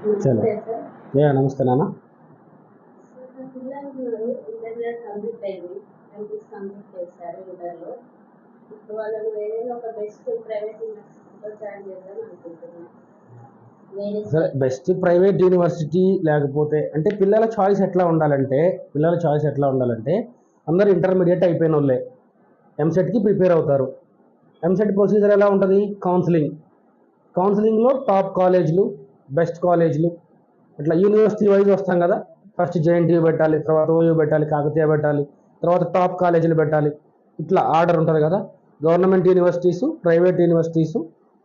చలో నమస్తే సార్. నమస్తే నాన్న. సార్ నా పిల్లలు ఇంటర్మీడియట్ కంప్లీట్ అయింది. ఎంపీసీ కంప్లీట్ చేశారు ఇంటర్లో. ఇప్పుడు వాళ్ళని వేరేలో ఒక బెస్ట్ ప్రైవేట్ యూనివర్సిటీలో జాయిన్ చేద్దాం అనుకుంటున్నాను. వేరే సరే, బెస్ట్ ప్రైవేట్ యూనివర్సిటీ లేకపోతే అంటే పిల్లల చాయిస్ ఎట్లా ఉండాలంటే అందరు ఇంటర్మీడియట్ అయిపోయిన వాళ్ళే ఎంసెట్కి ప్రిపేర్ అవుతారు. ఎంసెట్ ప్రొసీజర్ ఎలా ఉంటుంది? కౌన్సిలింగ్లో టాప్ కాలేజీలు, బెస్ట్ కాలేజీలు ఇట్లా యూనివర్సిటీ వైజ్ వస్తాం కదా. ఫస్ట్ జేఎన్టీయూ పెట్టాలి, తర్వాత ఓయూ పెట్టాలి, కాకతీయ పెట్టాలి, తర్వాత టాప్ కాలేజీలు పెట్టాలి. ఇట్లా ఆర్డర్ ఉంటుంది కదా. Government universities, private universities,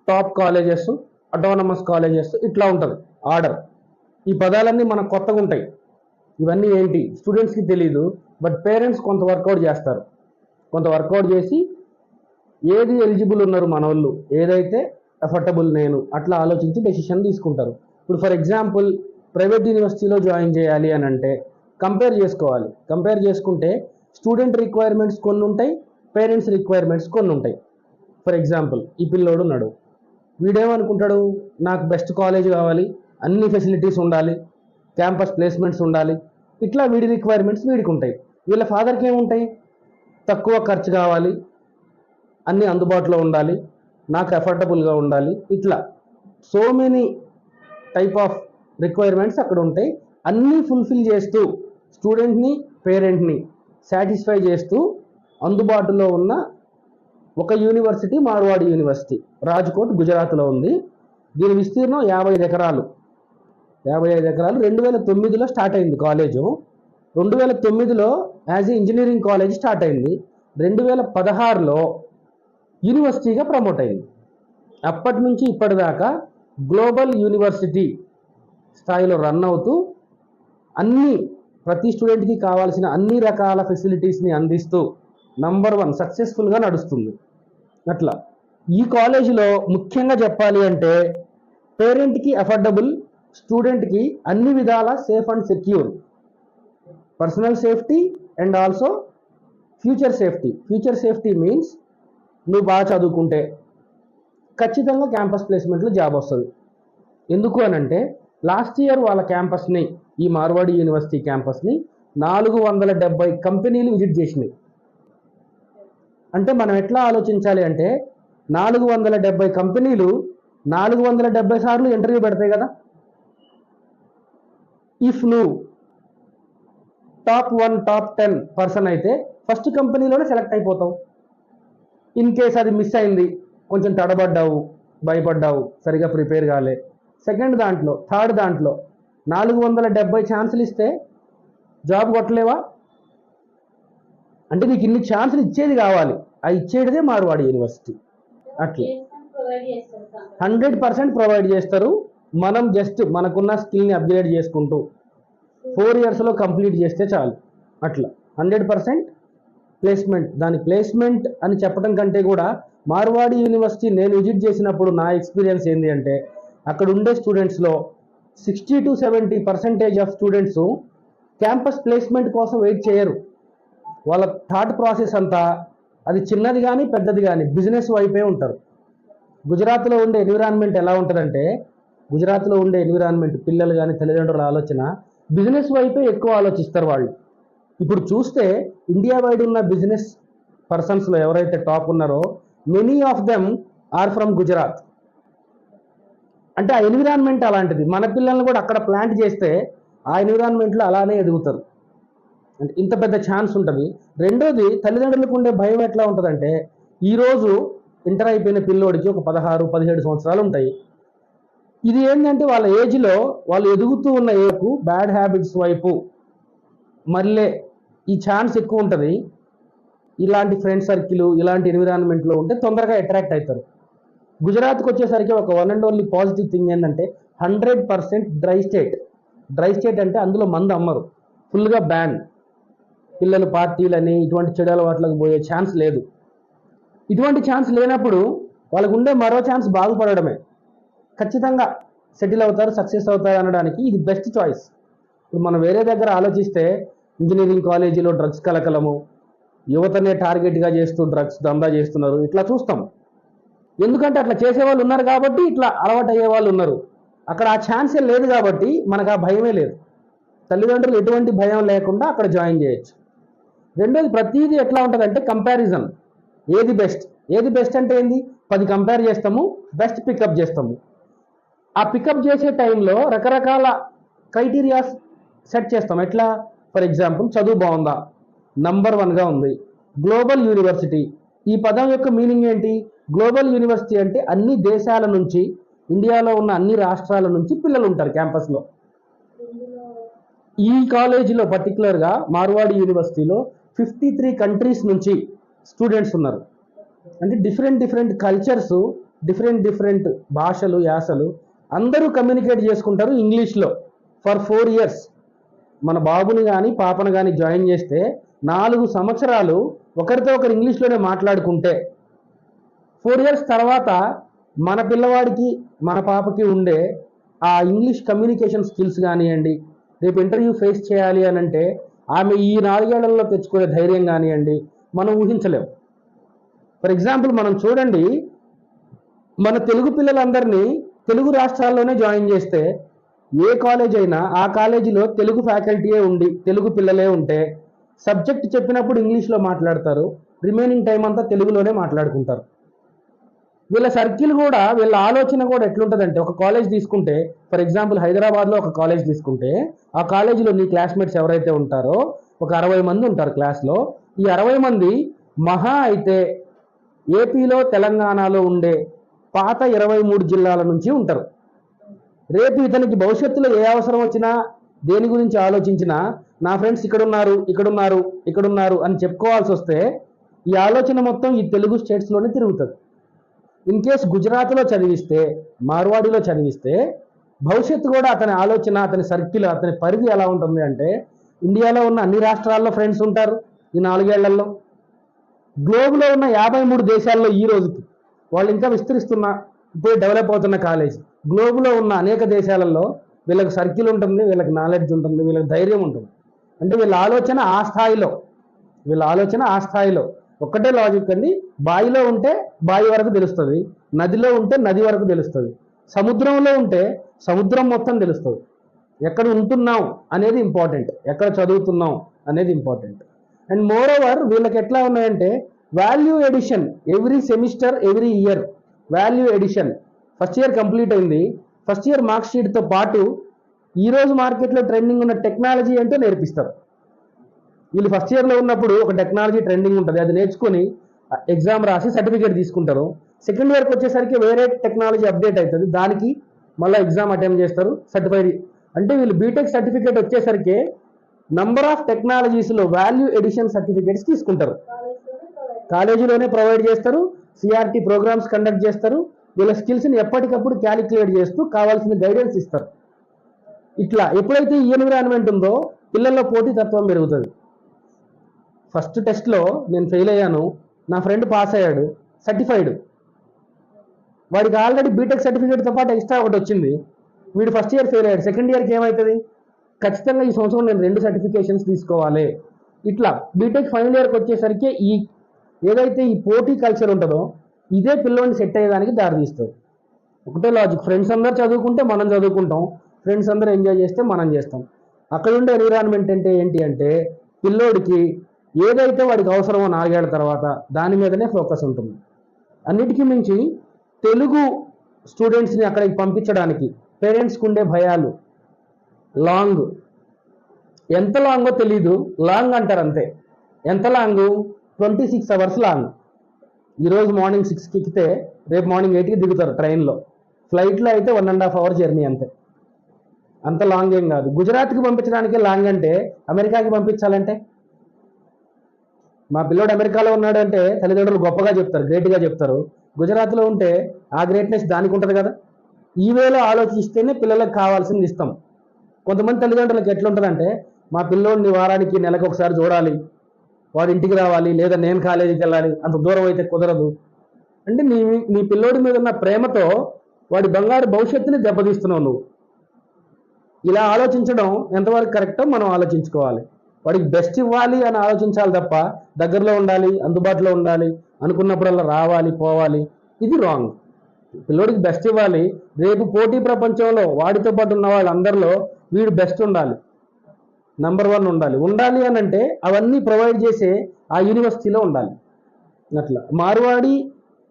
top colleges, autonomous colleges, ఇట్లా ఉంటుంది ఆర్డర్. ఈ పదాలన్నీ మనకు కొత్తగా ఉంటాయి. ఇవన్నీ ఏంటి స్టూడెంట్స్కి తెలియదు, బట్ పేరెంట్స్ కొంత వర్కౌట్ చేస్తారు. కొంత వర్కౌట్ చేసి ఏది ఎలిజిబుల్ ఉన్నారు మన వాళ్ళు, ఏదైతే అఫోర్డబుల్ నేను అట్లా ఆలోచించి డెసిషన్ తీసుకుంటారు. ఇప్పుడు ఫర్ ఎగ్జాంపుల్ ప్రైవేట్ యూనివర్సిటీలో జాయిన్ చేయాలి అని అంటే కంపేర్ చేసుకోవాలి. కంపేర్ చేసుకుంటే స్టూడెంట్ రిక్వైర్మెంట్స్ కొన్ని ఉంటాయి, పేరెంట్స్ రిక్వైర్మెంట్స్ కొన్ని ఉంటాయి. ఫర్ ఎగ్జాంపుల్ ఈ పిల్లోడు ఉన్నాడు, వీడేమనుకుంటాడు, నాకు బెస్ట్ కాలేజ్ కావాలి, అన్ని ఫెసిలిటీస్ ఉండాలి, క్యాంపస్ ప్లేస్మెంట్స్ ఉండాలి, ఇట్లా వీడి రిక్వైర్మెంట్స్ వీడికి ఉంటాయి. వీళ్ళ ఫాదర్కి ఏముంటాయి, తక్కువ ఖర్చు కావాలి, అన్నీ అందుబాటులో ఉండాలి, నాకు అఫోర్డబుల్గా ఉండాలి, ఇట్లా so many type of requirements అక్కడ ఉంటాయి. అన్నీ ఫుల్ఫిల్ చేస్తూ స్టూడెంట్ని, పేరెంట్ని సాటిస్ఫై చేస్తూ అందుబాటులో ఉన్న ఒక యూనివర్సిటీ మార్వాడి యూనివర్సిటీ, రాజ్కోట్, గుజరాత్లో ఉంది. దీని విస్తీర్ణం 55 ఎకరాలు. 55 ఎకరాలు. 2009లో స్టార్ట్ అయింది కాలేజు. 2009లో as a engineering college start అయింది. 2016లో యూనివర్సిటీగా ప్రమోట్ అయింది. అప్పటి నుంచి ఇప్పటిదాకా గ్లోబల్ యూనివర్సిటీ స్థాయిలో రన్ అవుతూ అన్ని ప్రతి స్టూడెంట్కి కావాల్సిన అన్ని రకాల ఫెసిలిటీస్ని అందిస్తూ నంబర్ 1 సక్సెస్ఫుల్గా నడుస్తుంది. అట్లా ఈ కాలేజీలో ముఖ్యంగా చెప్పాలి అంటే పేరెంట్కి అఫోర్డబుల్, స్టూడెంట్కి అన్ని విధాల safe and secure, personal safety and also future safety. Future safety means నువ్వు బాగా చదువుకుంటే ఖచ్చితంగా క్యాంపస్ ప్లేస్మెంట్లో జాబ్ వస్తుంది. ఎందుకు అనంటే లాస్ట్ ఇయర్ వాళ్ళ క్యాంపస్ని, ఈ మార్వాడి యూనివర్సిటీ క్యాంపస్ని 470 కంపెనీలు విజిట్ చేసినాయి. అంటే మనం ఎట్లా ఆలోచించాలి అంటే 470 కంపెనీలు 470 సార్లు ఇంటర్వ్యూ పెడతాయి కదా. ఇఫ్ నువ్వు టాప్ 1, టాప్ 10 పర్సన్ అయితే ఫస్ట్ కంపెనీలోనే సెలెక్ట్ అయిపోతావు. ఇన్ కేస్ అది మిస్ అయింది, కొంచెం తడబడ్డావు, భయపడ్డావు, సరిగా ప్రిపేర్ కాలే, సెకండ్ దాంట్లో, థర్డ్ దాంట్లో 470 ఛాన్సులు ఇస్తే జాబ్ కొట్టలేవా? అంటే నీకు ఇన్ని ఛాన్సులు ఇచ్చేది కావాలి, ఆ ఇచ్చేటిదే మార్వాడి యూనివర్సిటీ. అట్లా ప్లేస్మెంట్ ప్రొవైడ్ చేస్తారు సార్. 100% ప్రొవైడ్ చేస్తారు. మనం జస్ట్ మనకున్న స్కిల్ని అప్గ్రేడ్ చేసుకుంటూ 4 ఇయర్స్లో కంప్లీట్ చేస్తే చాలు. అట్లా 100% ప్లేస్మెంట్. దాని ప్లేస్మెంట్ అని చెప్పడం కంటే కూడా మార్వాడి యూనివర్సిటీ నేను విజిట్ చేసినప్పుడు నా ఎక్స్పీరియన్స్ ఏంటి అంటే అక్కడ ఉండే స్టూడెంట్స్లో 60 to 70% of students campus placement కోసం వెయిట్ చేయరు. వాళ్ళ థాట్ ప్రాసెస్ అంతా అది చిన్నది కానీ పెద్దది కానీ బిజినెస్ వైపే ఉంటారు. గుజరాత్లో ఉండే ఎన్విరాన్మెంట్ ఎలా ఉంటుందంటే గుజరాత్లో ఉండే ఎన్విరాన్మెంట్, పిల్లలు కానీ తల్లిదండ్రుల ఆలోచన బిజినెస్ వైపే ఎక్కువ ఆలోచిస్తారు వాళ్ళు. ఇప్పుడు చూస్తే ఇండియా వైడ్ ఉన్న బిజినెస్ పర్సన్స్లో ఎవరైతే టాప్ ఉన్నారో many of them are from Gujarat. అంటే ఆ ఎన్విరాన్మెంట్ అలాంటిది. మన పిల్లల్ని కూడా అక్కడ ప్లాంట్ చేస్తే ఆ ఎన్విరాన్మెంట్లో అలానే ఎదుగుతారు. అంటే ఇంత పెద్ద ఛాన్స్ ఉంటుంది. రెండోది, తల్లిదండ్రులకు ఉండే భయం ఎట్లా ఉంటుందంటే ఈరోజు ఇంటర్ అయిపోయిన పిల్లోడికి ఒక 16-17 సంవత్సరాలు ఉంటాయి. ఇది ఏంటంటే వాళ్ళ ఏజ్లో వాళ్ళు ఎదుగుతూ ఉన్న ఏజ్కు బ్యాడ్ హ్యాబిట్స్ వైపు మళ్ళీ ఈ ఛాన్స్ ఎక్కువ ఉంటుంది. ఇలాంటి ఫ్రెండ్ సర్కిల్, ఇలాంటి ఎన్విరాన్మెంట్లో ఉంటే తొందరగా అట్రాక్ట్ అవుతారు. గుజరాత్కి వచ్చేసరికి ఒక one and only positive thing ఏంటంటే 100% డ్రై స్టేట్. డ్రై స్టేట్ అంటే అందులో మందు అమ్మరు, ఫుల్గా బ్యాన్. పిల్లలు పార్టీలని ఇటువంటి చెడు అలవాట్లకు పోయే ఛాన్స్ లేదు. ఇటువంటి ఛాన్స్ లేనప్పుడు వాళ్ళకు ఉండే మరో ఛాన్స్ బాగుపడడమే. ఖచ్చితంగా సెటిల్ అవుతారు, సక్సెస్ అవుతారు అనడానికి ఇది బెస్ట్ చాయిస్. ఇప్పుడు మనం వేరే దగ్గర ఆలోచిస్తే ఇంజనీరింగ్ కాలేజీలో డ్రగ్స్ కలకలము, యువతనే టార్గెట్గా చేస్తూ డ్రగ్స్ దందా చేస్తున్నారు, ఇట్లా చూస్తాం. ఎందుకంటే అట్లా చేసేవాళ్ళు ఉన్నారు కాబట్టి ఇట్లా అలవాటు అయ్యే వాళ్ళు ఉన్నారు. అక్కడ ఆ ఛాన్సే లేదు కాబట్టి మనకు ఆ భయమే లేదు. తల్లిదండ్రులు ఎటువంటి భయం లేకుండా అక్కడ జాయిన్ చేయొచ్చు. రెండోది, ప్రతిదీ ఎట్లా ఉంటుందంటే కంపారిజన్. ఏది బెస్ట్ అంటే ఏంది, 10 కంపేర్ చేస్తాము, బెస్ట్ పికప్ చేస్తాము. ఆ పికప్ చేసే టైంలో రకరకాల క్రైటీరియాస్ సెట్ చేస్తాం. ఎట్లా, ఫర్ ఎగ్జాంపుల్ చదువు బాగుందా, నంబర్ 1గా ఉంది. గ్లోబల్ యూనివర్సిటీ, ఈ పదం యొక్క మీనింగ్ ఏంటి? గ్లోబల్ యూనివర్సిటీ అంటే అన్ని దేశాల నుంచి, ఇండియాలో ఉన్న అన్ని రాష్ట్రాల నుంచి పిల్లలు ఉంటారు క్యాంపస్లో. ఈ కాలేజీలో పర్టికులర్గా మార్వాడి యూనివర్సిటీలో 53 కంట్రీస్ నుంచి స్టూడెంట్స్ ఉన్నారు. అంటే డిఫరెంట్ కల్చర్స్, డిఫరెంట్ భాషలు, యాసలు, అందరూ కమ్యూనికేట్ చేసుకుంటారు ఇంగ్లీష్లో ఫర్ 4 ఇయర్స్. మన బాబుని కానీ పాపను కానీ జాయిన్ చేస్తే 4 సంవత్సరాలు ఒకరితో ఒకరు ఇంగ్లీష్లోనే మాట్లాడుకుంటే 4 ఇయర్స్ తర్వాత మన పిల్లవాడికి మన పాపకి ఉండే ఆ ఇంగ్లీష్ కమ్యూనికేషన్ స్కిల్స్ కానివ్వండి, రేపు ఇంటర్వ్యూ ఫేస్ చేయాలి అని అంటే ఆమె ఈ 4 ఏళ్లలో తెచ్చుకునే ధైర్యం కానివ్వండి, మనం ఊహించలేము. ఫర్ ఎగ్జాంపుల్ మనం చూడండి, మన తెలుగు పిల్లలందరినీ తెలుగు రాష్ట్రాల్లోనే జాయిన్ చేస్తే ఏ కాలేజ్ అయినా ఆ కాలేజీలో తెలుగు ఫ్యాకల్టీయే ఉండి తెలుగు పిల్లలే ఉంటే సబ్జెక్ట్ చెప్పినప్పుడు ఇంగ్లీష్లో మాట్లాడతారు, రిమైనింగ్ టైం అంతా తెలుగులోనే మాట్లాడుకుంటారు. వీళ్ళ సర్కిల్ కూడా, వీళ్ళ ఆలోచన కూడా ఎట్లుంటుందంటే, ఒక కాలేజ్ తీసుకుంటే, ఫర్ ఎగ్జాంపుల్ హైదరాబాద్లో ఒక కాలేజ్ తీసుకుంటే, ఆ కాలేజీలో నీ క్లాస్మేట్స్ ఎవరైతే ఉంటారో ఒక 60 మంది ఉంటారు క్లాస్లో. ఈ 60 మంది మహా అయితే ఏపీలో తెలంగాణలో ఉండే పాత 23 జిల్లాల నుంచి ఉంటారు. రేపు ఇతనికి భవిష్యత్తులో ఏ అవసరం వచ్చినా, దేని గురించి ఆలోచించినా, నా ఫ్రెండ్స్ ఇక్కడున్నారు అని చెప్పుకోవాల్సి వస్తే ఈ ఆలోచన మొత్తం ఈ తెలుగు స్టేట్స్లోనే తిరుగుతుంది. ఇన్ కేస్ గుజరాత్లో చదివిస్తే, మార్వాడిలో చదివిస్తే భవిష్యత్తు కూడా అతని ఆలోచన, అతని సర్కిల్, అతని పరిధి ఎలా ఉంటుంది అంటే, ఇండియాలో ఉన్న అన్ని రాష్ట్రాల్లో ఫ్రెండ్స్ ఉంటారు ఈ 4 ఏళ్లలో. గ్లోబ్లో ఉన్న 53 దేశాల్లో ఈ రోజుకి వాళ్ళు ఇంకా విస్తరిస్తున్న, ఇప్పుడు డెవలప్ అవుతున్న కాలేజ్. గ్లోబ్లో ఉన్న అనేక దేశాలలో వీళ్ళకి సర్కిల్ ఉంటుంది, వీళ్ళకి నాలెడ్జ్ ఉంటుంది, వీళ్ళకి ధైర్యం ఉంటుంది. అంటే వీళ్ళ ఆలోచన ఆ స్థాయిలో. ఒక్కటే లాజిక్ అండి, బావిలో ఉంటే బావి వరకు తెలుస్తుంది, నదిలో ఉంటే నది వరకు తెలుస్తుంది, సముద్రంలో ఉంటే సముద్రం మొత్తం తెలుస్తుంది. ఎక్కడ ఉంటున్నాం అనేది ఇంపార్టెంట్, ఎక్కడ చదువుతున్నాం అనేది ఇంపార్టెంట్. అండ్ మోర్ ఓవర్ వీళ్ళకి ఎట్లా ఉన్నాయంటే value edition, every semester, every year value edition. First year complete అయింది, ఫస్ట్ ఇయర్ మార్క్ షీట్తో పాటు ఈరోజు మార్కెట్లో ట్రెండింగ్ ఉన్న టెక్నాలజీ ఏంటో నేర్పిస్తారు. వీళ్ళు ఫస్ట్ ఇయర్లో ఉన్నప్పుడు ఒక టెక్నాలజీ ట్రెండింగ్ ఉంటుంది, అది నేర్చుకొని ఎగ్జామ్ రాసి సర్టిఫికేట్ తీసుకుంటారు. సెకండ్ ఇయర్కి వచ్చేసరికి వేరే టెక్నాలజీ అప్డేట్ అవుతుంది, దానికి మళ్ళీ ఎగ్జామ్ అటెంప్ట్ చేస్తారు, సర్టిఫైడ్. అంటే వీళ్ళు బీటెక్ సర్టిఫికేట్ వచ్చేసరికి నంబర్ ఆఫ్ టెక్నాలజీస్లో వాల్యూ ఎడిషన్ సర్టిఫికేట్స్ తీసుకుంటారు. కాలేజీలోనే ప్రొవైడ్ చేస్తారు, సిఆర్టీ ప్రోగ్రామ్స్ కండక్ట్ చేస్తారు, వీళ్ళ స్కిల్స్ని ఎప్పటికప్పుడు క్యాలిక్యులేట్ చేస్తూ కావాల్సిన గైడెన్స్ ఇస్తారు. ఇట్లా ఎప్పుడైతే ఈ ఎన్విరాన్మెంట్ ఉందో పిల్లల్లో పోటీతత్వం పెరుగుతుంది. ఫస్ట్ టెస్ట్లో నేను ఫెయిల్ అయ్యాను, నా ఫ్రెండ్ పాస్ అయ్యాడు, సర్టిఫైడ్. వాడికి ఆల్రెడీ బీటెక్ సర్టిఫికేట్తో పాటు ఎక్స్ట్రా ఒకటి వచ్చింది. వీడు ఫస్ట్ ఇయర్ ఫెయిల్ అయ్యాడు, సెకండ్ ఇయర్కి ఏమవుతుంది, ఖచ్చితంగా ఈ సంవత్సరం నేను 2 సర్టిఫికేషన్స్ తీసుకోవాలి. ఇట్లా బీటెక్ ఫైనల్ ఇయర్కి వచ్చేసరికి ఏదైతే ఈ పోటీ కల్చర్ ఉంటుందో ఇదే పిల్లోని సెట్ అయ్యేదానికి దారితీస్తుంది. ఒకటే లాజిక్, ఫ్రెండ్స్ అందరూ చదువుకుంటే మనం చదువుకుంటాం, ఫ్రెండ్స్ అందరూ ఎంజాయ్ చేస్తే మనం చేస్తాం. అక్కడ ఉండే ఎన్విరాన్మెంట్ అంటే ఏంటి అంటే, పిల్లోడికి ఏదైతే వాడికి అవసరమో 4 ఏళ్ల తర్వాత దాని మీదనే ఫోకస్ ఉంటుంది. అన్నిటికీ మించి తెలుగు స్టూడెంట్స్ని అక్కడికి పంపించడానికి పేరెంట్స్కి ఉండే భయాలు. లాంగ్, ఎంత లాంగో తెలీదు, లాంగ్ అంటారు అంతే. ఎంత లాంగు, 26 అవర్స్ లాంగ్. ఈరోజు మార్నింగ్ 6కి ఎక్కితే రేపు మార్నింగ్ 8కి దిగుతారు ట్రైన్లో. ఫ్లైట్లో అయితే 1.5 అవర్ జర్నీ అంతే, అంత లాంగ్ ఏం కాదు. గుజరాత్కి పంపించడానికే లాంగ్ అంటే అమెరికాకి పంపించాలంటే, మా పిల్లోడు అమెరికాలో ఉన్నాడు అంటే తల్లిదండ్రులు గొప్పగా చెప్తారు, గ్రేట్గా చెప్తారు. గుజరాత్లో ఉంటే ఆ గ్రేట్నెస్ దానికి ఉంటుంది కదా. ఈ వేలో ఆలోచిస్తేనే పిల్లలకు కావాల్సింది ఇస్తాం. కొంతమంది తల్లిదండ్రులకు ఎట్లుంటుందంటే, మా పిల్లోడిని వారానికి నెలకు ఒకసారి చూడాలి, వాడు ఇంటికి రావాలి, లేదా నేను కాలేజీకి వెళ్ళాలి, అంత దూరం అయితే కుదరదు. అంటే నీ పిల్లోడి మీద ఉన్న ప్రేమతో వాడి బంగారు భవిష్యత్తుని దెబ్బతీస్తున్నావు నువ్వు. ఇలా ఆలోచించడం ఎంతవరకు కరెక్టో మనం ఆలోచించుకోవాలి. వాడికి బెస్ట్ ఇవ్వాలి అని ఆలోచించాలి తప్ప దగ్గరలో ఉండాలి, అందుబాటులో ఉండాలి, అనుకున్నప్పుడల్లా రావాలి పోవాలి, ఇది రాంగ్. పిల్లోడికి బెస్ట్ ఇవ్వాలి. రేపు పోటీ ప్రపంచంలో వాడితో పాటు ఉన్న వాళ్ళందరిలో వీడు బెస్ట్ ఉండాలి, నంబర్ 1 ఉండాలి. ఉండాలి అని అంటే అవన్నీ ప్రొవైడ్ చేసే ఆ యూనివర్సిటీలో ఉండాలి. అట్లా మార్వాడి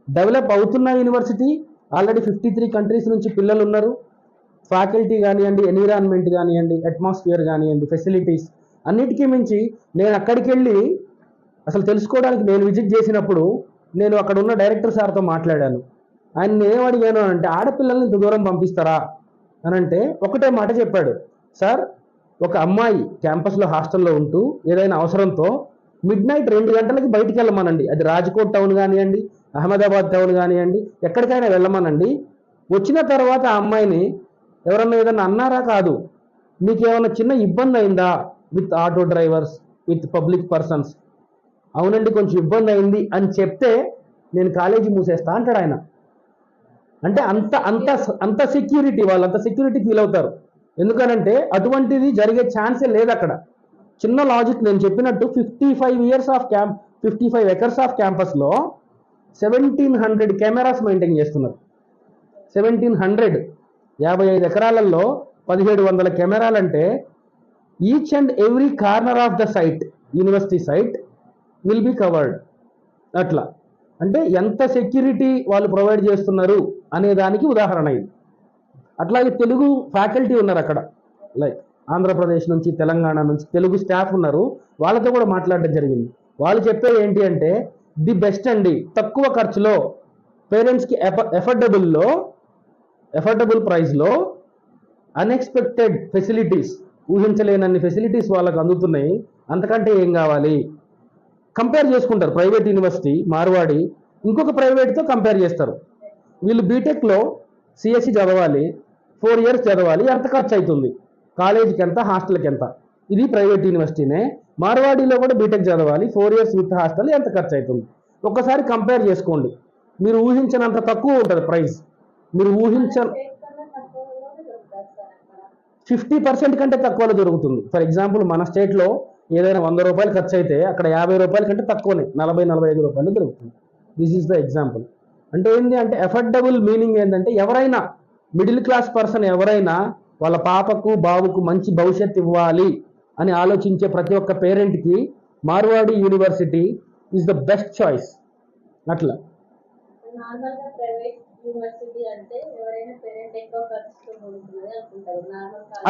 డెవలప్ అవుతున్న యూనివర్సిటీ. ఆల్రెడీ 53 కంట్రీస్ నుంచి పిల్లలు ఉన్నారు. ఫ్యాకల్టీ కానివ్వండి, ఎన్విరాన్మెంట్ కానివ్వండి, అట్మాస్ఫియర్ కానివ్వండి, ఫెసిలిటీస్ అన్నిటికీ మించి నేను అక్కడికి వెళ్ళి అసలు తెలుసుకోవడానికి నేను విజిట్ చేసినప్పుడు నేను అక్కడ ఉన్న డైరెక్టర్ సార్తో మాట్లాడాను. ఆయన ఏం అడిగాను అంటే, ఆడపిల్లల్ని ఇంత దూరం పంపిస్తారా అని అంటే ఒకటే మాట చెప్పాడు, సార్ ఒక అమ్మాయి క్యాంపస్లో హాస్టల్లో ఉంటూ ఏదైనా అవసరంతో మిడ్ నైట్ 2 గంటలకి బయటికి వెళ్ళమనండి. అది రాజ్కోట్ టౌన్ కానివ్వండి, అహ్మదాబాద్ టౌన్ కానివ్వండి, ఎక్కడికైనా వెళ్ళమనండి. వచ్చిన తర్వాత ఆ అమ్మాయిని ఎవరన్నా ఏదన్నా అన్నారా కాదు, మీకు ఏమైనా చిన్న ఇబ్బంది అయిందా with auto drivers, with public persons, అవునండి కొంచెం ఇబ్బంది అయింది అని చెప్తే నేను కాలేజీ మూసేస్తా అంటాడు ఆయన. అంటే అంత అంత అంత సెక్యూరిటీ, వాళ్ళు అంత సెక్యూరిటీ ఫీల్ అవుతారు. ఎందుకనంటే అటువంటిది జరిగే ఛాన్సే లేదు అక్కడ. చిన్న లాజిక్ నేను చెప్పినట్టు 55 ఎకర్స్ ఆఫ్ క్యాంపస్లో 1700 కెమెరాస్ మెయింటైన్ చేస్తున్నారు. 1700, 55 ఎకరాలలో 1700 కెమెరాలంటే each and every corner of the site, university site will be covered. అట్లా అంటే ఎంత సెక్యూరిటీ వాళ్ళు ప్రొవైడ్ చేస్తున్నారు అనే దానికి ఉదాహరణ ఇది. అట్లాగే తెలుగు ఫ్యాకల్టీ ఉన్నారు అక్కడ, లైక్ ఆంధ్రప్రదేశ్ నుంచి, తెలంగాణ నుంచి తెలుగు స్టాఫ్ ఉన్నారు. వాళ్ళతో కూడా మాట్లాడడం జరిగింది. వాళ్ళు చెప్పేది ఏంటి అంటే, ది బెస్ట్ అండి, తక్కువ ఖర్చులో పేరెంట్స్కి ఎఫర్డబుల్ ప్రైస్లో అన్ఎక్స్పెక్టెడ్ ఫెసిలిటీస్, ఊహించలేనన్ని ఫెసిలిటీస్ వాళ్ళకు అందుతున్నాయి. అంతకంటే ఏం కావాలి? కంపేర్ చేసుకుంటారు ప్రైవేట్ యూనివర్సిటీ మార్వాడి ఇంకొక ప్రైవేట్తో కంపేర్ చేస్తారు. వీళ్ళు బీటెక్లో సిఎస్సి చదవాలి, 4 years చదవాలి, ఎంత ఖర్చు అవుతుంది, కాలేజీకి ఎంత, హాస్టల్కి ఎంత. ఇది ప్రైవేట్ యూనివర్సిటీనే. మార్వాడిలో కూడా బీటెక్ చదవాలి, 4 years విత్ హాస్టల్, ఎంత ఖర్చు అవుతుంది ఒక్కసారి కంపేర్ చేసుకోండి. మీరు ఊహించినంత తక్కువ ఉంటుంది ప్రైస్. మీరు 50% కంటే తక్కువలో దొరుకుతుంది. ఫర్ ఎగ్జాంపుల్ మన స్టేట్లో ఏదైనా 100 రూపాయలు ఖర్చు అయితే అక్కడ 50 రూపాయల కంటే తక్కువనే 40-45 రూపాయలు దొరుకుతుంది. This is the example. అంటే ఏంటి అంటే ఎఫర్డబుల్ మీనింగ్ ఏంటంటే ఎవరైనా మిడిల్ క్లాస్ పర్సన్ ఎవరైనా వాళ్ళ పాపకు బాబుకు మంచి భవిష్యత్తు ఇవ్వాలి అని ఆలోచించే ప్రతి ఒక్క పేరెంట్కి Marwadi university is the best choice. అట్లా నార్మల్గా ప్రైవేట్ యూనివర్సిటీ అంటే ఎవరైనా పేరెంట్ ఎక్కువ ఖర్చుతో ఉంటున్నది అనుకుంటారు.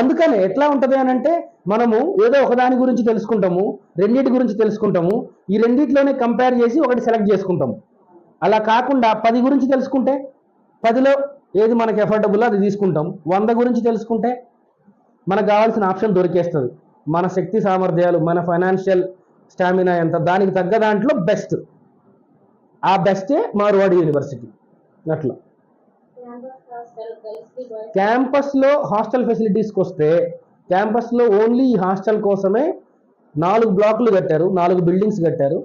అందుకని ఎట్లా ఉంటుంది అని అంటే మనము ఏదో ఒకదాని గురించి తెలుసుకుంటాము, రెండింటి గురించి తెలుసుకుంటాము, ఈ రెండిట్లోనే కంపేర్ చేసి ఒకటి సెలెక్ట్ చేసుకుంటాము. అలా కాకుండా 10 గురించి తెలుసుకుంటే 10లో ఏది మనకి ఎఫర్డబుల్ అది తీసుకుంటాం. 100 గురించి తెలుసుకుంటే మనకు కావాల్సిన ఆప్షన్ దొరికేస్తుంది. మన శక్తి సామర్థ్యాలు, మన ఫైనాన్షియల్ స్టామినా ఎంత, దానికి తగ్గ దాంట్లో బెస్ట్, ఆ బెస్టే మార్వాడి యూనివర్సిటీ. అట్లా క్యాంపస్లో హాస్టల్ ఫెసిలిటీస్కి వస్తే, క్యాంపస్లో ఓన్లీ ఈ హాస్టల్ కోసమే 4 బ్లాకులు కట్టారు, 4 బిల్డింగ్స్ కట్టారు.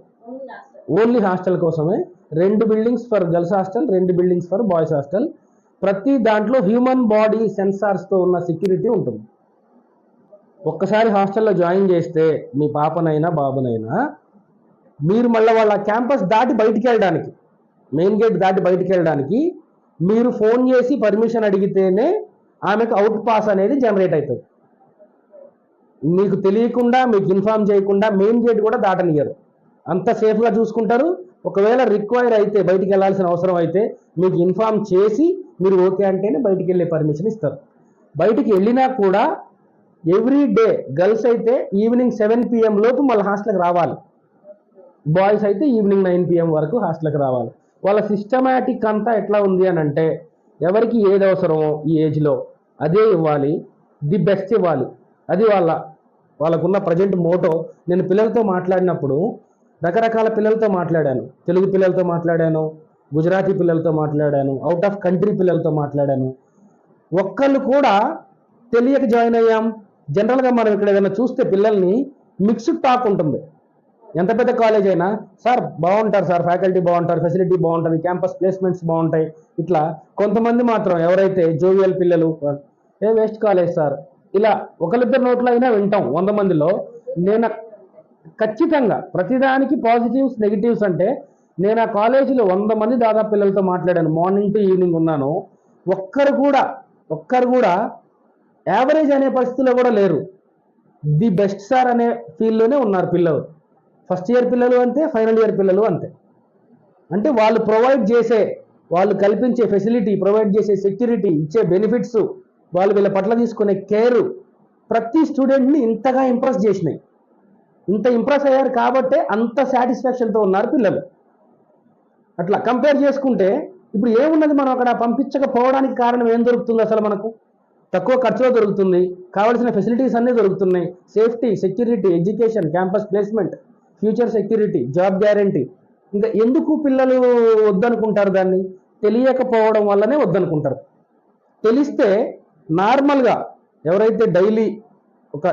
ఓన్లీ హాస్టల్ కోసమే 2 buildings for girls hostel, 2 buildings for boys hostel. ప్రతి దాంట్లో హ్యూమన్ బాడీ సెన్సార్స్తో ఉన్న సెక్యూరిటీ ఉంటుంది. ఒక్కసారి హాస్టల్లో జాయిన్ చేస్తే మీ పాపనైనా బాబునైనా మీరు మళ్ళీ వాళ్ళ క్యాంపస్ దాటి బయటికి వెళ్ళడానికి, మెయిన్ గేట్ దాటి బయటికి వెళ్ళడానికి మీరు ఫోన్ చేసి పర్మిషన్ అడిగితేనే ఆమెకు అవుట్ పాస్ అనేది జనరేట్ అవుతుంది. మీకు తెలియకుండా, మీకు ఇన్ఫార్మ్ చేయకుండా మెయిన్ గేట్ కూడా దాటనియ్యరు. అంత సేఫ్గా చూసుకుంటారు. ఒకవేళ రిక్వైర్ అయితే, బయటికి వెళ్ళాల్సిన అవసరం అయితే మీకు ఇన్ఫార్మ్ చేసి మీరు ఓకే అంటేనే బయటికి వెళ్ళే పర్మిషన్ ఇస్తారు. బయటికి వెళ్ళినా కూడా ఎవ్రీ డే గర్ల్స్ అయితే ఈవినింగ్ 7 PM లోపు మళ్ళీ హాస్టల్కి రావాలి, బాయ్స్ అయితే ఈవినింగ్ 9 PM వరకు హాస్టల్కి రావాలి. వాళ్ళ సిస్టమాటిక్ అంతా ఎట్లా ఉంది అని అంటే ఎవరికి ఏది అవసరమో ఈ ఏజ్లో అదే ఇవ్వాలి, ది బెస్ట్ ఇవ్వాలి. అది వాళ్ళకున్న ప్రజెంట్ మోటో. నేను పిల్లలతో మాట్లాడినప్పుడు రకరకాల పిల్లలతో మాట్లాడాను. తెలుగు పిల్లలతో మాట్లాడాను, గుజరాతీ పిల్లలతో మాట్లాడాను, అవుట్ ఆఫ్ కంట్రీ పిల్లలతో మాట్లాడాను. ఒక్కళ్ళు కూడా తెలియక జాయిన్ అయ్యాం. జనరల్గా మనం ఇక్కడ ఏదైనా చూస్తే పిల్లల్ని మిక్స్డ్ టాక్ ఉంటుంది. ఎంత పెద్ద కాలేజ్ అయినా సార్ బాగుంటారు, సార్ ఫ్యాకల్టీ బాగుంటారు, ఫెసిలిటీ బాగుంటుంది, క్యాంపస్ ప్లేస్మెంట్స్ బాగుంటాయి. ఇట్లా కొంతమంది మాత్రం ఎవరైతే జోవియల్ పిల్లలు, ఏ వేస్ట్ కాలేజ్ సార్, ఇలా ఒకరిద్దరు నోట్లో అయినా వింటాం 100 మందిలో. నేను ఖచ్చితంగా ప్రతిదానికి పాజిటివ్స్ నెగిటివ్స్ అంటే నేను ఆ కాలేజీలో 100 మంది దాదాపు పిల్లలతో మాట్లాడాను, మార్నింగ్ టు ఈవినింగ్ ఉన్నాను. ఒక్కరు కూడా యావరేజ్ అనే పరిస్థితిలో కూడా లేరు. ది బెస్ట్ సార్ అనే ఫీల్డ్లోనే ఉన్నారు పిల్లలు. ఫస్ట్ ఇయర్ పిల్లలు అంతే, ఫైనల్ ఇయర్ పిల్లలు అంతే. అంటే వాళ్ళు కల్పించే ఫెసిలిటీ, ప్రొవైడ్ చేసే సెక్యూరిటీ, ఇచ్చే బెనిఫిట్స్, వాళ్ళు వీళ్ళ పట్ల తీసుకునే కేరు ప్రతి స్టూడెంట్ని ఇంతగా ఇంప్రెస్ చేసినాయి. ఇంత ఇంప్రెస్ అయ్యారు కాబట్టే అంత సాటిస్ఫాక్షన్తో ఉన్నారు పిల్లలు. అట్లా కంపేర్ చేసుకుంటే ఇప్పుడు ఏమున్నది, మనం అక్కడ పంపించకపోవడానికి కారణం ఏం దొరుకుతుంది? అసలు మనకు తక్కువ ఖర్చులో దొరుకుతుంది, కావాల్సిన ఫెసిలిటీస్ అన్నీ దొరుకుతున్నాయి, safety, security, education, campus placement, future security, job guarantee. ఇంకా ఎందుకు పిల్లలు వద్దనుకుంటారు? దాన్ని తెలియకపోవడం వల్లనే వద్దనుకుంటారు. తెలిస్తే నార్మల్గా ఎవరైతే డైలీ ఒక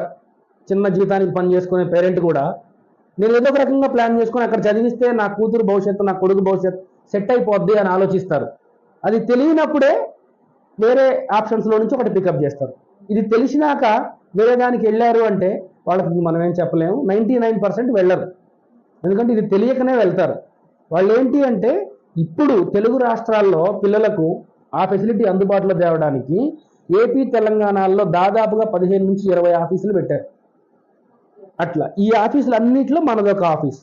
చిన్న జీతానికి పని చేసుకునే పేరెంట్ కూడా నేను ఏదో ఒక రకంగా ప్లాన్ చేసుకొని అక్కడ చదివిస్తే నా కూతురు భవిష్యత్తు, నా కొడుకు భవిష్యత్తు సెట్ అయిపోద్ది అని ఆలోచిస్తారు. అది తెలియనప్పుడే వేరే ఆప్షన్స్లో నుంచి ఒకటి పికప్ చేస్తారు. ఇది తెలిసినాక వేరే దానికి వెళ్ళారు అంటే వాళ్ళకి మనం ఏం చెప్పలేము. 99% వెళ్ళరు, ఎందుకంటే ఇది తెలియకనే వెళ్తారు. వాళ్ళు ఏంటి అంటే ఇప్పుడు తెలుగు రాష్ట్రాల్లో పిల్లలకు ఆ ఫెసిలిటీ అందుబాటులో తేవడానికి ఏపీ తెలంగాణలో దాదాపుగా 15 నుంచి 20 ఆఫీసులు పెట్టారు. అట్లా ఈ ఆఫీసులు అన్నింటిలో మనదొక ఆఫీస్.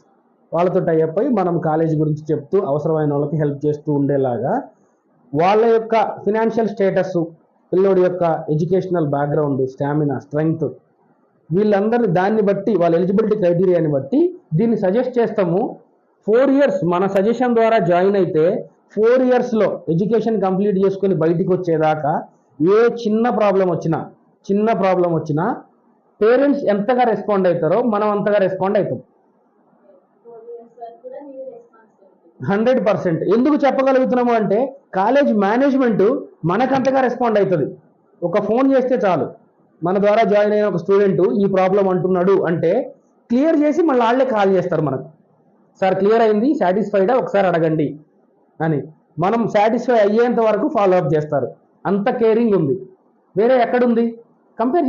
వాళ్ళతో టైఅప్ అయ్యి మనం కాలేజీ గురించి చెప్తూ అవసరమైన వాళ్ళకి హెల్ప్ చేస్తూ ఉండేలాగా వాళ్ళ యొక్క ఫినాన్షియల్ స్టేటస్, పిల్లోడి యొక్క ఎడ్యుకేషనల్ బ్యాక్గ్రౌండ్, స్టామినా, స్ట్రెంగ్త్, వీళ్ళందరినీ దాన్ని బట్టి వాళ్ళ ఎలిజిబిలిటీ క్రైటీరియాని బట్టి దీన్ని సజెస్ట్ చేస్తాము. 4 years మన సజెషన్ ద్వారా జాయిన్ అయితే 4 yearsలో ఎడ్యుకేషన్ కంప్లీట్ చేసుకొని బయటికి వచ్చేదాకా ఏ చిన్న ప్రాబ్లం వచ్చినా పేరెంట్స్ ఎంతగా రెస్పాండ్ అవుతారో మనం అంతగా రెస్పాండ్ అవుతాం. 100%. ఎందుకు చెప్పగలుగుతున్నాము అంటే కాలేజ్ మేనేజ్మెంట్ మనకంతగా రెస్పాండ్ అవుతుంది. ఒక ఫోన్ చేస్తే చాలు, మన ద్వారా జాయిన్ అయిన ఒక స్టూడెంట్ ఈ ప్రాబ్లం అంటున్నాడు అంటే క్లియర్ చేసి మళ్ళీ వాళ్ళే కాల్ చేస్తారు మనకు, సార్ క్లియర్ అయింది, సాటిస్ఫైడా ఒకసారి అడగండి అని. మనం సాటిస్ఫై అయ్యేంత వరకు ఫాలో అప్ చేస్తారు. అంత కేరింగ్ ఉంది. వేరే ఎక్కడుంది? కంపేర్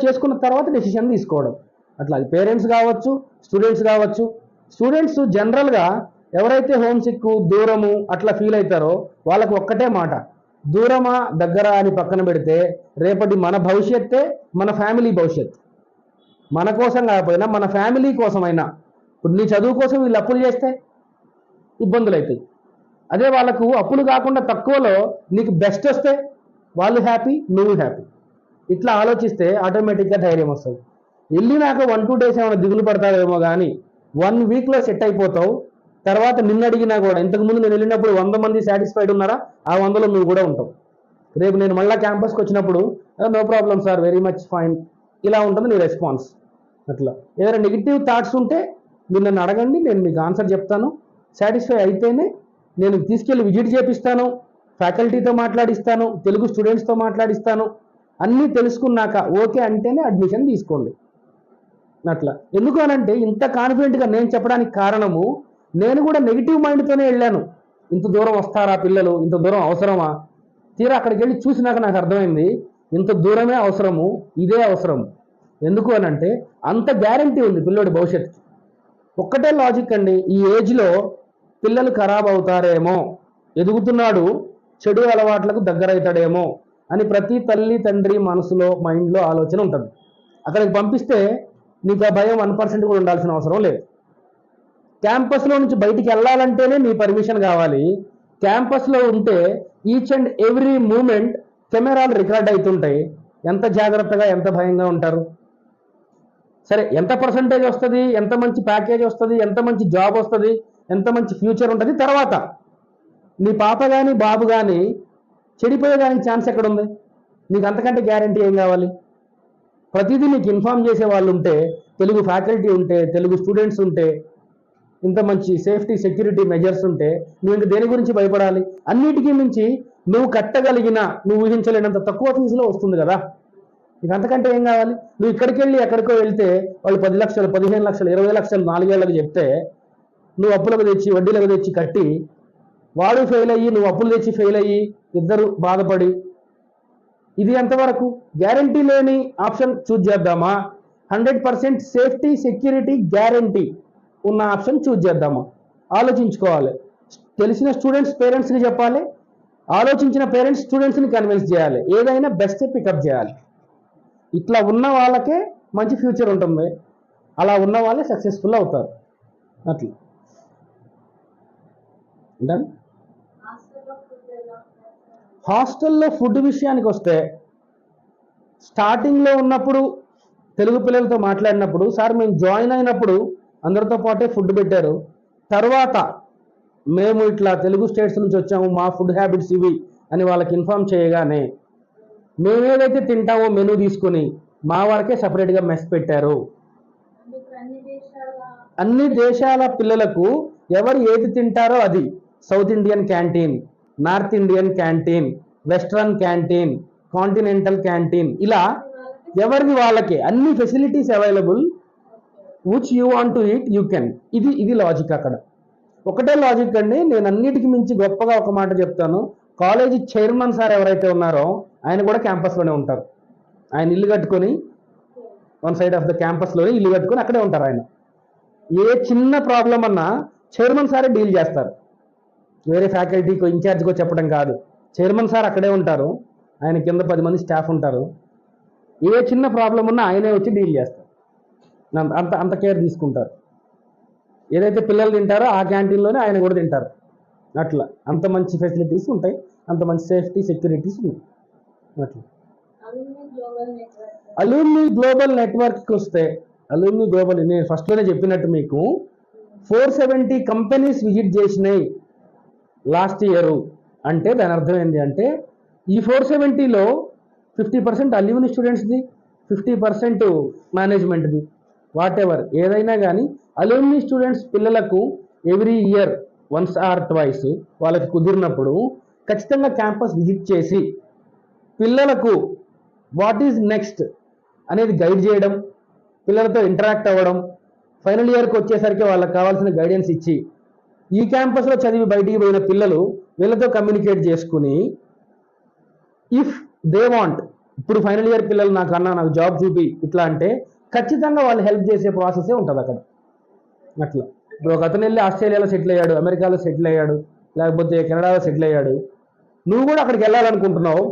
చేసుకున్న తర్వాత డెసిషన్ తీసుకోవడం. అట్లా పేరెంట్స్ కావచ్చు, స్టూడెంట్స్ కావచ్చు. స్టూడెంట్స్ జనరల్గా ఎవరైతే హోమ్ సిక్, దూరము అట్లా ఫీల్ అవుతారో వాళ్ళకు ఒక్కటే మాట, దూరమా దగ్గర అని పక్కన పెడితే రేపటి మన భవిష్యత్తే మన ఫ్యామిలీ భవిష్యత్. మన కోసం కాకపోయినా మన ఫ్యామిలీ కోసమైనా, ఇప్పుడు నీ చదువు కోసం వీళ్ళు అప్పులు చేస్తే ఇబ్బందులు అవుతాయి. అదే వాళ్ళకు అప్పులు కాకుండా తక్కువలో నీకు బెస్ట్ వస్తే వాళ్ళు హ్యాపీ, నువ్వు హ్యాపీ. ఇట్లా ఆలోచిస్తే ఆటోమేటిక్గా ధైర్యం వస్తుంది. వెళ్ళినాక 1-2 days ఏమైనా దిగులు పడతావేమో కానీ 1 weekలో సెట్ అయిపోతావు. తర్వాత నిన్ను అడిగినా కూడా, ఇంతకుముందు నేను వెళ్ళినప్పుడు 100 మంది సాటిస్ఫైడ్ ఉన్నారా, ఆ 100లో నువ్వు కూడా ఉంటావు. రేపు నేను మళ్ళీ క్యాంపస్కి వచ్చినప్పుడు no problem sir, very much fine, ఇలా ఉంటుంది నీ రెస్పాన్స్. అట్లా ఏదైనా నెగిటివ్ థాట్స్ ఉంటే మీరు నన్ను అడగండి, నేను మీకు ఆన్సర్ చెప్తాను. సాటిస్ఫై అయితేనే నేను తీసుకెళ్ళి విజిట్ చేపిస్తాను, ఫ్యాకల్టీతో మాట్లాడిస్తాను, తెలుగు స్టూడెంట్స్తో మాట్లాడిస్తాను. అన్నీ తెలుసుకున్నాక ఓకే అంటేనే అడ్మిషన్ తీసుకోండి. అట్లా ఎందుకు అనంటే ఇంత కాన్ఫిడెంట్గా నేను చెప్పడానికి కారణము, నేను కూడా నెగిటివ్ మైండ్తోనే వెళ్ళాను. ఇంత దూరం వస్తారా పిల్లలు, ఇంత దూరం అవసరమా? తీరా అక్కడికి వెళ్ళి చూసినాక నాకు అర్థమైంది ఇంత దూరమే అవసరము, ఇదే అవసరం. ఎందుకు అనంటే అంత గ్యారంటీ ఉంది పిల్లోడి భవిష్యత్తు. ఒక్కటే లాజిక్ అండి, ఈ ఏజ్లో పిల్లలు ఖరాబ్ అవుతారేమో, ఎదుగుతున్నాడు చెడు అలవాట్లకు దగ్గర అవుతాడేమో అని ప్రతి తల్లి తండ్రి మనసులో, మైండ్లో ఆలోచన ఉంటుంది. అక్కడికి పంపిస్తే నీకు ఆ భయం 1% కూడా ఉండాల్సిన అవసరం లేదు. క్యాంపస్లో నుంచి బయటికి వెళ్ళాలంటేనే నీ పర్మిషన్ కావాలి. క్యాంపస్లో ఉంటే ఈచ్ అండ్ ఎవ్రీ మూమెంట్ కెమెరాలు రికార్డ్ అవుతుంటాయి. ఎంత జాగ్రత్తగా, ఎంత భయంగా ఉంటారు. సరే, ఎంత పర్సంటేజ్ వస్తుంది, ఎంత మంచి ప్యాకేజ్ వస్తుంది, ఎంత మంచి జాబ్ వస్తుంది, ఎంత మంచి ఫ్యూచర్ ఉంటుంది, తర్వాత నీ పాప కానీ బాబు కానీ చెడిపోయేదానికి ఛాన్స్ ఎక్కడుంది? నీకు అంతకంటే గ్యారంటీ ఏం కావాలి? ప్రతిదీ నీకు ఇన్ఫార్మ్ చేసే వాళ్ళు ఉంటే, తెలుగు ఫ్యాకల్టీ ఉంటే, తెలుగు స్టూడెంట్స్ ఉంటే, ఇంత మంచి సేఫ్టీ సెక్యూరిటీ మెజర్స్ ఉంటే నువ్వు ఇంక దేని గురించి భయపడాలి? అన్నిటికీ మించి నువ్వు కట్టగలిగిన, నువ్వు ఊహించలేనంత తక్కువ ఫీజులో వస్తుంది కదా. నీకు అంతకంటే ఏం కావాలి? నువ్వు ఇక్కడికి వెళ్ళి ఎక్కడికో వెళ్తే వాళ్ళు 10 లక్షలు, 15 లక్షలు, 20 లక్షలు 4 ఏళ్ళకి చెప్తే నువ్వు అప్పులకు తెచ్చి, వడ్డీలకు తెచ్చి కట్టి, వాడు ఫెయిల్ అయ్యి, నువ్వు అప్పులు తెచ్చి ఫెయిల్ అయ్యి, ఇద్దరు బాధపడి, ఇది ఎంతవరకు? గ్యారంటీ లేని ఆప్షన్ చూస్ చేద్దామా? 100% సేఫ్టీ సెక్యూరిటీ గ్యారంటీ. ఉన్న ఆప్షన్ చూజ్ చేద్దామా, ఆలోచించుకోవాలి. తెలిసిన స్టూడెంట్స్ పేరెంట్స్కి చెప్పాలి, ఆలోచించిన పేరెంట్స్ స్టూడెంట్స్ని కన్విన్స్ చేయాలి, ఏదైనా బెస్ట్ పికప్ చేయాలి. ఇట్లా ఉన్న వాళ్ళకే మంచి ఫ్యూచర్ ఉంటుంది, అలా ఉన్న వాళ్ళే సక్సెస్ఫుల్ అవుతారు. అట్లా డన్. హాస్టల్లో ఫుడ్ విషయానికి వస్తే, స్టార్టింగ్లో ఉన్నప్పుడు తెలుగు పిల్లలతో మాట్లాడినప్పుడు, సార్ మేము జాయిన్ అయినప్పుడు అందరితో పాటే ఫుడ్ పెట్టారు, తర్వాత మేము ఇట్లా తెలుగు స్టేట్స్ నుంచి వచ్చాము, మా ఫుడ్ హ్యాబిట్స్ ఇవి అని వాళ్ళకి ఇన్ఫార్మ్ చేయగానే మేమేదైతే తింటామో మెనూ తీసుకుని మా వరకే సపరేట్గా మెస్ పెట్టారు. అన్ని దేశాల పిల్లలకు ఎవరు ఏది తింటారో అది, south Indian canteen, north Indian canteen, western canteen, continental canteen, ఇలా ఎవరిది వాళ్ళకే అన్ని facilities available. Which you want to eat you can. ఇది లాజిక్. అక్కడ ఒకటే లాజిక్ అండి. నేను అన్నిటికి మించి గొప్పగా ఒక మాట చెప్తాను. కాలేజీ చైర్మన్ సార్ ఎవరైతే ఉన్నారో ఆయన కూడా క్యాంపస్లోనే ఉంటారు. ఆయన ఇల్లు కట్టుకొని వన్ సైడ్ ఆఫ్ ద క్యాంపస్లోనే ఇల్లు కట్టుకొని అక్కడే ఉంటారు. ఆయన ఏ చిన్న ప్రాబ్లం అన్నా చైర్మన్ సారే డీల్ చేస్తారు, వేరే ఫ్యాకల్టీకో ఇన్ఛార్జ్కో చెప్పడం కాదు. చైర్మన్ సార్ అక్కడే ఉంటారు, ఆయన కింద 10 మంది స్టాఫ్ ఉంటారు. ఏ చిన్న ప్రాబ్లం ఉన్నా ఆయనే వచ్చి డీల్ చేస్తారు. అంత కేర్ తీసుకుంటారు. ఏదైతే పిల్లలు తింటారో ఆ క్యాంటీన్లోనే ఆయన కూడా తింటారు. అట్లా అంత మంచి ఫెసిలిటీస్ ఉంటాయి, అంత మంచి సేఫ్టీ సెక్యూరిటీస్ ఉన్నాయి. అట్లా అలూమ్ని గ్లోబల్ నెట్వర్క్కి వస్తే, అలూమ్ని గ్లోబల్ నేను ఫస్ట్లోనే చెప్పినట్టు మీకు 470 కంపెనీస్ విజిట్ చేసినాయి లాస్ట్ ఇయర్. అంటే దాని అర్థం ఏంటి అంటే, ఈ 470లో 50% అల్యూమిని స్టూడెంట్స్ది, 50% మేనేజ్మెంట్ది, వాట్ ఎవర్ ఏదైనా కానీ అల్యూమిని స్టూడెంట్స్ పిల్లలకు every year once or twice వాళ్ళకి కుదిరినప్పుడు ఖచ్చితంగా క్యాంపస్ విజిట్ చేసి పిల్లలకు వాట్ ఈజ్ నెక్స్ట్ అనేది గైడ్ చేయడం, పిల్లలతో ఇంటరాక్ట్ అవ్వడం, ఫైనల్ ఇయర్కి వచ్చేసరికి వాళ్ళకి కావాల్సిన గైడెన్స్ ఇచ్చి, ఈ క్యాంపస్లో చదివి బయటికి పోయిన పిల్లలు వీళ్ళతో కమ్యూనికేట్ చేసుకుని, ఇఫ్ దే వాంట్, ఇప్పుడు ఫైనల్ ఇయర్ పిల్లలు నాకు జాబ్ చూపి ఇట్లా అంటే ఖచ్చితంగా వాళ్ళు హెల్ప్ చేసే ప్రాసెసే ఉంటుంది అక్కడ. అట్లా ఇప్పుడు ఒక అతను వెళ్ళి ఆస్ట్రేలియాలో సెటిల్ అయ్యాడు, అమెరికాలో సెటిల్ అయ్యాడు, లేకపోతే కెనడాలో సెటిల్ అయ్యాడు, నువ్వు కూడా అక్కడికి వెళ్ళాలనుకుంటున్నావు.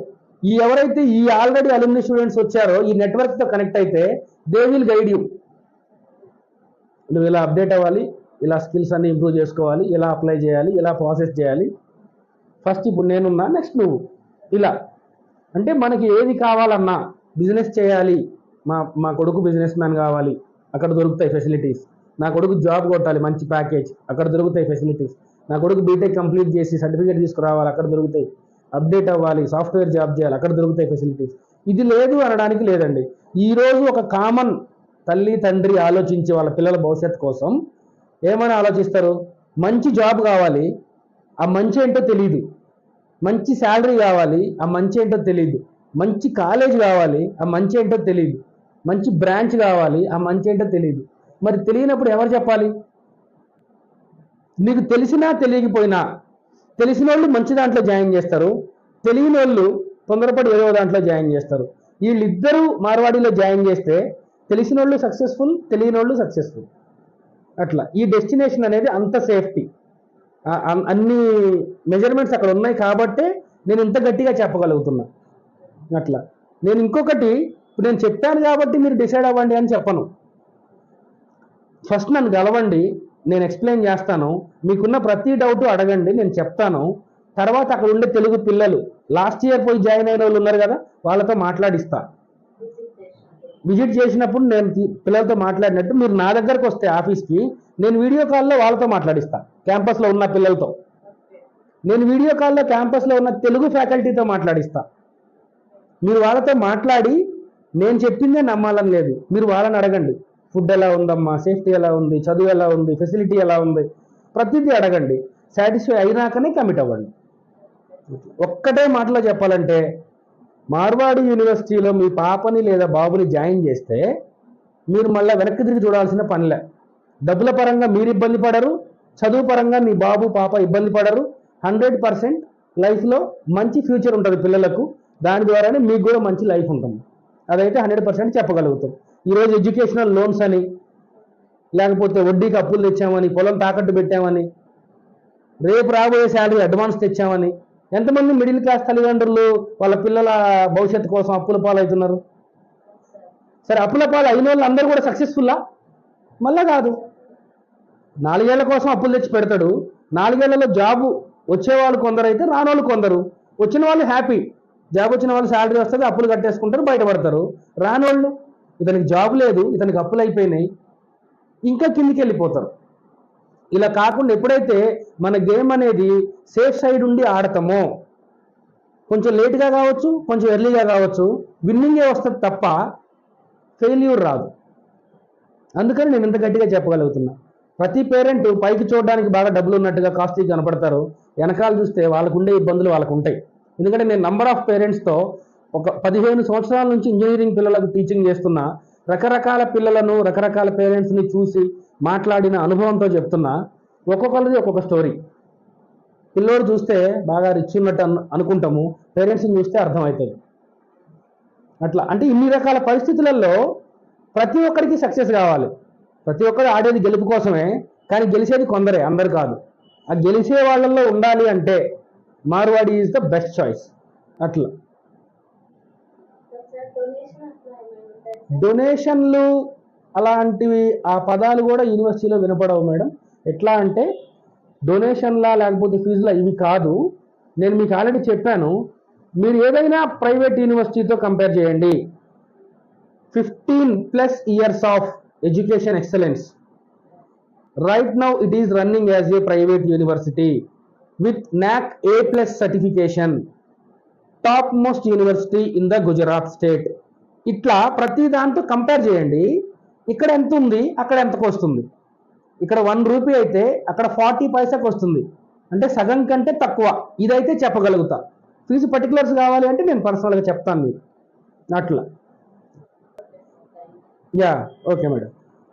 ఎవరైతే ఈ ఆల్రెడీ అల్యూమిని స్టూడెంట్స్ వచ్చారో ఈ నెట్వర్క్తో కనెక్ట్ అయితే దే విల్ గైడ్ యూ. నువ్వు ఇలా అప్డేట్ అవ్వాలి, ఇలా స్కిల్స్ అన్ని ఇంప్రూవ్ చేసుకోవాలి, ఇలా అప్లై చేయాలి, ఇలా ప్రాసెస్ చేయాలి, ఫస్ట్ ఇప్పుడు నేనున్నా, నెక్స్ట్ నువ్వు, ఇలా. అంటే మనకి ఏది కావాలన్నా, బిజినెస్ చేయాలి, మా కొడుకు బిజినెస్ మ్యాన్ కావాలి, అక్కడ దొరుకుతాయి ఫెసిలిటీస్. నా కొడుకు జాబ్ కొట్టాలి, మంచి ప్యాకేజ్, అక్కడ దొరుకుతాయి ఫెసిలిటీస్. నా కొడుకు బీటెక్ కంప్లీట్ చేసి సర్టిఫికేట్ తీసుకురావాలి, అక్కడ దొరుకుతాయి. అప్డేట్ అవ్వాలి, సాఫ్ట్వేర్ జాబ్ చేయాలి, అక్కడ దొరుకుతాయి ఫెసిలిటీస్. ఇది లేదు అనడానికి లేదండి. ఈరోజు ఒక కామన్ తల్లి తండ్రి ఆలోచించి వాళ్ళ పిల్లల భవిష్యత్తు కోసం ఏమైనా ఆలోచిస్తారు? మంచి జాబ్ కావాలి, ఆ మంచి ఏంటో తెలియదు. మంచి శాలరీ కావాలి, ఆ మంచి ఏంటో తెలియదు. మంచి కాలేజ్ కావాలి, ఆ మంచి ఏంటో తెలియదు. మంచి బ్రాంచ్ కావాలి, ఆ మంచి ఏంటో తెలియదు. మరి తెలియనప్పుడు ఎవరు చెప్పాలి? నీకు తెలిసినా తెలియకపోయినా తెలిసిన వాళ్ళు మంచి దాంట్లో జాయిన్ చేస్తారు, తెలియని వాళ్ళు తొందరపడి ఏదో దాంట్లో జాయిన్ చేస్తారు. వీళ్ళిద్దరూ మార్వాడీలో జాయిన్ చేస్తే తెలిసిన వాళ్ళు సక్సెస్ఫుల్, తెలియని వాళ్ళు సక్సెస్ఫుల్. అట్లా ఈ డెస్టినేషన్ అనేది అంత సేఫ్టీ, అన్ని మెజర్మెంట్స్ అక్కడ ఉన్నాయి కాబట్టే నేను ఇంత గట్టిగా చెప్పగలుగుతున్నా. అట్లా నేను ఇంకొకటి, ఇప్పుడు నేను చెప్పాను కాబట్టి మీరు డిసైడ్ అవ్వండి అని చెప్పను. ఫస్ట్ నన్ను గెలవండి, నేను ఎక్స్ప్లెయిన్ చేస్తాను, మీకున్న ప్రతి డౌట్ అడగండి, నేను చెప్తాను. తర్వాత అక్కడ ఉండే తెలుగు పిల్లలు లాస్ట్ ఇయర్ పోయి జాయిన్ అయిన వాళ్ళు ఉన్నారు కదా, వాళ్ళతో మాట్లాడిస్తా. విజిట్ చేసినప్పుడు నేను పిల్లలతో మాట్లాడినట్టు మీరు నా దగ్గరకు వస్తే ఆఫీస్కి, నేను వీడియో కాల్లో వాళ్ళతో మాట్లాడిస్తా. క్యాంపస్లో ఉన్న పిల్లలతో నేను వీడియో కాల్లో క్యాంపస్లో ఉన్న తెలుగు ఫ్యాకల్టీతో మాట్లాడిస్తా. మీరు వాళ్ళతో మాట్లాడి నేను చెప్పిందే నమ్మాలని లేదు, మీరు వాళ్ళని అడగండి. ఫుడ్ ఎలా ఉందమ్మా, సేఫ్టీ ఎలా ఉంది, చదువు ఎలా ఉంది, ఫెసిలిటీ ఎలా ఉంది, ప్రతిదీ అడగండి. సాటిస్ఫై అయినాకనే కమిట్ అవ్వండి. ఒక్కటే మాటలో చెప్పాలంటే, మార్వాడి యూనివర్సిటీలో మీ పాపని లేదా బాబుని జాయిన్ చేస్తే మీరు మళ్ళీ వెనక్కి తిరిగి చూడాల్సిన పనిలే. డబ్బుల పరంగా మీరు ఇబ్బంది పడరు, చదువు పరంగా మీ బాబు పాప ఇబ్బంది పడరు. 100% లైఫ్లో మంచి ఫ్యూచర్ ఉంటుంది పిల్లలకు, దాని ద్వారానే మీకు కూడా మంచి లైఫ్ ఉంటుంది. అదైతే 100% చెప్పగలుగుతాం. ఈరోజు ఎడ్యుకేషనల్ లోన్స్ అని లేకపోతే వడ్డీకి అప్పులు తెచ్చామని, పొలం తాకట్టు పెట్టామని, రేపు రాబోయే శాలరీ అడ్వాన్స్ తెచ్చామని ఎంతమంది మిడిల్ క్లాస్ తల్లిదండ్రులు వాళ్ళ పిల్లల భవిష్యత్తు కోసం అప్పుల పాలవుతున్నారు? సరే, అప్పుల పాలు అయిన వాళ్ళు అందరూ కూడా సక్సెస్ఫుల్లా? మళ్ళా కాదు. 4 ఏళ్ల కోసం అప్పులు తెచ్చి పెడతాడు. 4 ఏళ్లలో జాబు వచ్చేవాళ్ళు కొందరు అయితే రానోళ్ళు కొందరు. వచ్చిన వాళ్ళు హ్యాపీ, జాబ్ వచ్చిన వాళ్ళు శాలరీ వస్తుంది, అప్పులు కట్టేసుకుంటారు, బయటపడతారు. రానోళ్ళు ఇతనికి జాబ్ లేదు, ఇతనికి అప్పులు అయిపోయినాయి, ఇంకా కిందికి వెళ్ళిపోతారు. ఇలా కాకుండా ఎప్పుడైతే మన గేమ్ అనేది సేఫ్ సైడ్ ఉండి ఆడతామో, కొంచెం లేట్గా కావచ్చు, కొంచెం ఎర్లీగా కావచ్చు, విన్నింగే వస్తుంది తప్ప ఫెయిల్యూర్ రాదు. అందుకని నేను ఇంత గట్టిగా చెప్పగలుగుతున్నా. ప్రతి పేరెంట్ పైకి చూడడానికి బాగా డబ్బులు ఉన్నట్టుగా కాస్ట్లీ కనపడతారు, వెనకాల చూస్తే వాళ్ళకు ఉండే ఇబ్బందులు వాళ్ళకు ఉంటాయి. ఎందుకంటే నేను నంబర్ ఆఫ్ పేరెంట్స్తో ఒక 15 సంవత్సరాల నుంచి ఇంజనీరింగ్ పిల్లలకు టీచింగ్ చేస్తున్నా, రకరకాల పిల్లలను రకరకాల పేరెంట్స్ని చూసి మాట్లాడిన అనుభవంతో చెప్తున్నా. ఒక్కొక్కరిది ఒక్కొక్క స్టోరీ. పిల్లోడు చూస్తే బాగా రిచ్ ఉన్నట్టు అనుకుంటాము, పేరెంట్స్ని చూస్తే అర్థమవుతుంది. అట్లా అంటే ఇన్ని రకాల పరిస్థితులలో ప్రతి ఒక్కరికి సక్సెస్ కావాలి. ప్రతి ఒక్కరు ఆడేది గెలుపు కోసమే, కానీ గెలిచేది కొందరే, అందరు కాదు. ఆ గెలిచే వాళ్ళల్లో ఉండాలి అంటే Marwari is the best choice. అట్లా డొనేషన్లు అలాంటివి ఆ పదాలు కూడా యూనివర్సిటీలో వినపడవు మేడం. ఎట్లా అంటే డొనేషన్లా లేకపోతే ఫీజులా ఇవి కాదు. నేను మీకు ఆల్రెడీ చెప్పాను, మీరు ఏదైనా ప్రైవేట్ యూనివర్సిటీతో కంపేర్ చేయండి. 15+ years of education excellence. Right now it is running as a private university with NAC A+ certification, topmost university in the Gujarat state. ఇట్లా ప్రతి దాంతో కంపేర్ చేయండి. ఇక్కడ ఎంత ఉంది, అక్కడ ఎంతకు వస్తుంది. ఇక్కడ 1 రూపీ అయితే అక్కడ 40 పైసకు వస్తుంది, అంటే సగం కంటే తక్కువ. ఇదైతే చెప్పగలుగుతా. ఫీజు పర్టికులర్స్ కావాలి అంటే నేను పర్సనల్గా చెప్తాను మీకు. అట్లా యా ఓకే మేడం.